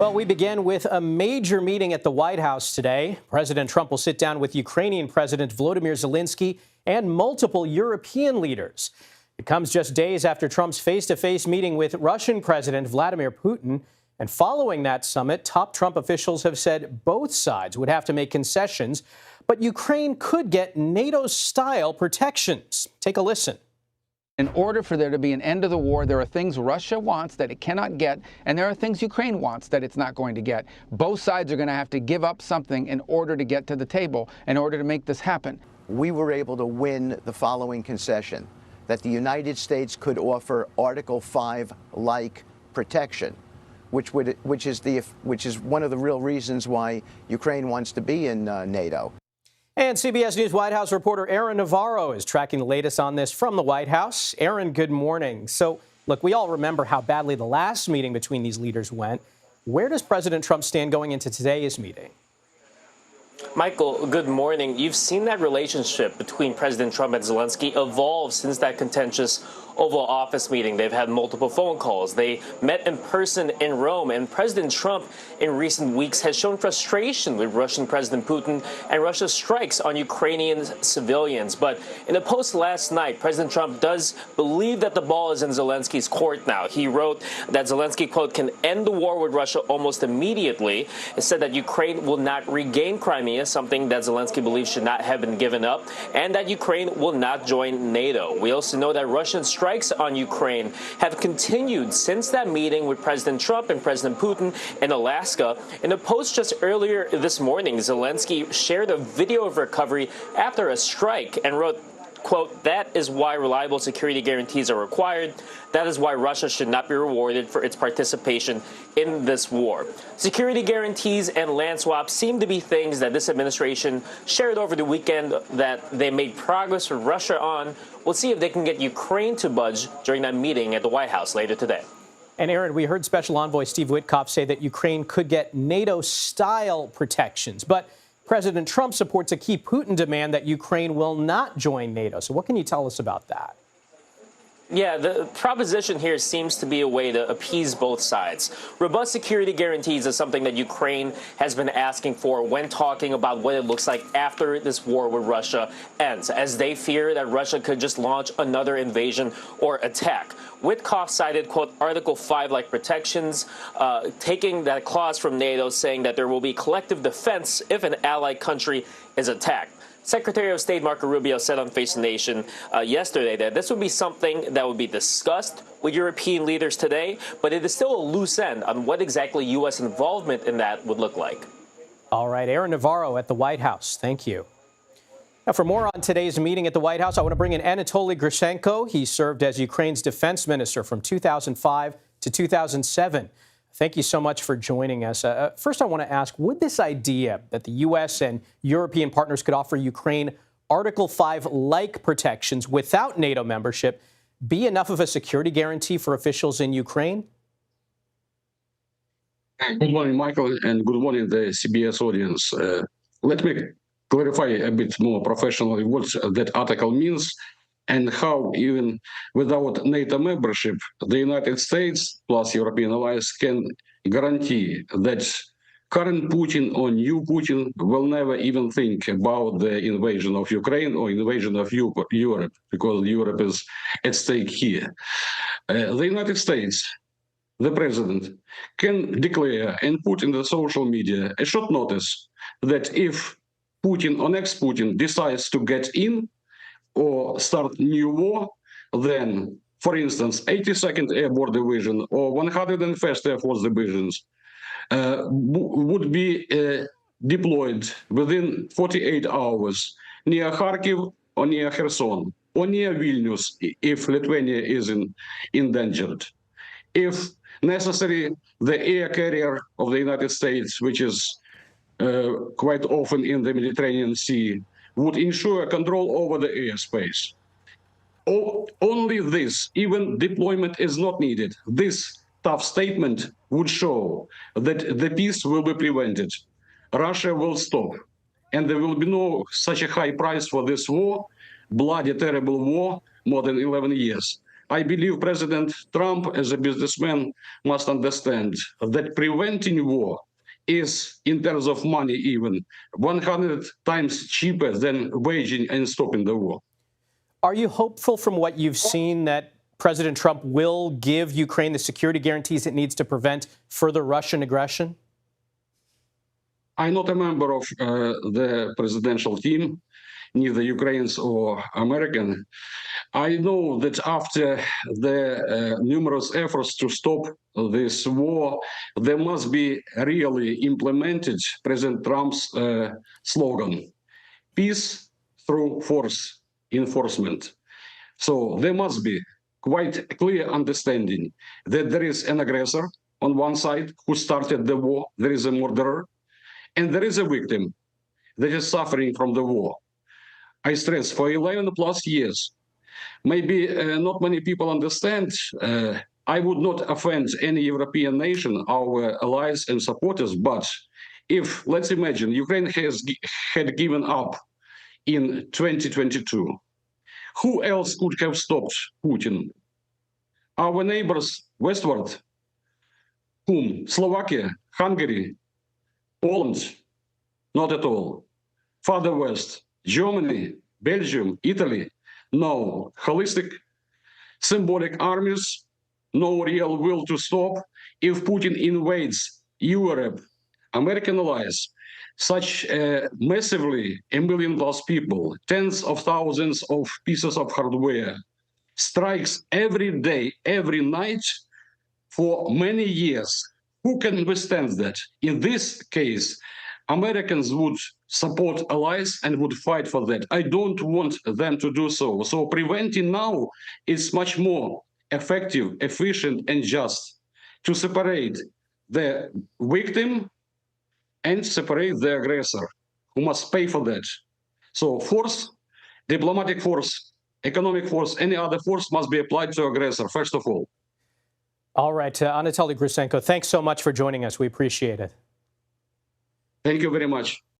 Well, we begin with a major meeting at the White House today. President Trump will sit down with Ukrainian President Volodymyr Zelenskyy and multiple European leaders. It comes just days after Trump's face-to-face meeting with Russian President Vladimir Putin. And following that summit, top Trump officials have said both sides would have to make concessions, but Ukraine could get NATO-style protections. Take a listen. In order for there to be an end to the war, there are things Russia wants that it cannot get, and there are things Ukraine wants that it's not going to get. Both sides are going to have to give up something in order to get to the table, in order to make this happen. We were able to win the following concession, that the United States could offer Article 5-like protection, which is one of the real reasons why Ukraine wants to be in NATO. And CBS News White House reporter Aaron Navarro is tracking the latest on this from the White House. Aaron, good morning. So, look, we all remember how badly the last meeting between these leaders went. Where does President Trump stand going into today's meeting? Michael, good morning. You've seen that relationship between President Trump and Zelenskyy evolve since that contentious Oval Office meeting. They've had multiple phone calls. They met in person in Rome. And President Trump in recent weeks has shown frustration with Russian President Putin and Russia's strikes on Ukrainian civilians. But in a post last night, President Trump does believe that the ball is in Zelenskyy's court now. He wrote that Zelenskyy, quote, can end the war with Russia almost immediately. It said that Ukraine will not regain Crimea, something that Zelenskyy believes should not have been given up, and that Ukraine will not join NATO. We also know that Russian strikes on Ukraine have continued since that meeting with President Trump and President Putin in Alaska. In a post just earlier this morning, Zelenskyy shared a video of recovery after a strike and wrote, quote, that is why reliable security guarantees are required. That is why Russia should not be rewarded for its participation in this war. Security guarantees and land swaps seem to be things that this administration shared over the weekend that they made progress with Russia on. We'll see if they can get Ukraine to budge during that meeting at the White House later today. And Aaron, we heard Special Envoy Steve Witkoff say that Ukraine could get NATO-style protections, but President Trump supports a key Putin demand that Ukraine will not join NATO. So what can you tell us about that? Yeah, the proposition here seems to be a way to appease both sides. Robust security guarantees is something that Ukraine has been asking for when talking about what it looks like after this war with Russia ends, as they fear that Russia could just launch another invasion or attack. Witkoff cited, quote, Article 5-like protections, taking that clause from NATO, saying that there will be collective defense if an allied country is attacked. Secretary of State Marco Rubio said on Face the Nation yesterday that this would be something that would be discussed with European leaders today, but it is still a loose end on what exactly U.S. involvement in that would look like. All right, Aaron Navarro at the White House. Thank you. Now, for more on today's meeting at the White House, I want to bring in Anatoliy Grytsenko. He served as Ukraine's defense minister from 2005 to 2007. Thank you so much for joining us. First, I want to ask, would this idea that the U.S. and European partners could offer Ukraine Article 5-like protections without NATO membership be enough of a security guarantee for officials in Ukraine? Good morning, Michael, and good morning, the CBS audience. Let me clarify a bit more professionally what that article means and how, even without NATO membership, the United States plus European allies can guarantee that current Putin or new Putin will never even think about the invasion of Ukraine or invasion of Europe, because Europe is at stake here. The United States, the president, can declare and put in the social media a short notice that if Putin or next Putin decides to get in or start new war, then, for instance, 82nd Airborne Division or 101st Air Force Divisions would be deployed within 48 hours near Kharkiv or near Kherson or near Vilnius if Lithuania is endangered. If necessary, the air carrier of the United States, which is quite often in the Mediterranean Sea, would ensure control over the airspace. Only this, even deployment is not needed. This tough statement would show that the peace will be prevented. Russia will stop, and there will be no such a high price for this war, bloody, terrible war, more than 11 years. I believe President Trump, as a businessman, must understand that preventing war is, in terms of money even, 100 times cheaper than waging and stopping the war. Are you hopeful from what you've seen that President Trump will give Ukraine the security guarantees it needs to prevent further Russian aggression? I'm not a member of the presidential team, neither Ukrainians or American. I know that after the numerous efforts to stop this war, there must be really implemented President Trump's slogan, peace through force enforcement. So there must be quite clear understanding that there is an aggressor on one side who started the war, there is a murderer, and there is a victim that is suffering from the war. I stress, for 11 plus years, maybe not many people understand. I would not offend any European nation, our allies and supporters, but if, let's imagine, Ukraine had given up in 2022, who else could have stopped Putin? Our neighbors westward, whom? Slovakia, Hungary, Poland? Not at all. Farther west, Germany, Belgium, Italy? No. Holistic, symbolic armies, no real will to stop. If Putin invades Europe, American allies, such massively, 1 million plus people, tens of thousands of pieces of hardware, strikes every day, every night for many years. Who can withstand that? In this case, Americans would support allies and would fight for that. I don't want them to do so. So preventing now is much more effective, efficient, and just to separate the victim and separate the aggressor, who must pay for that. So force, diplomatic force, economic force, any other force must be applied to aggressor, first of all. All right, Anatoliy Grytsenko, thanks so much for joining us. We appreciate it. Thank you very much.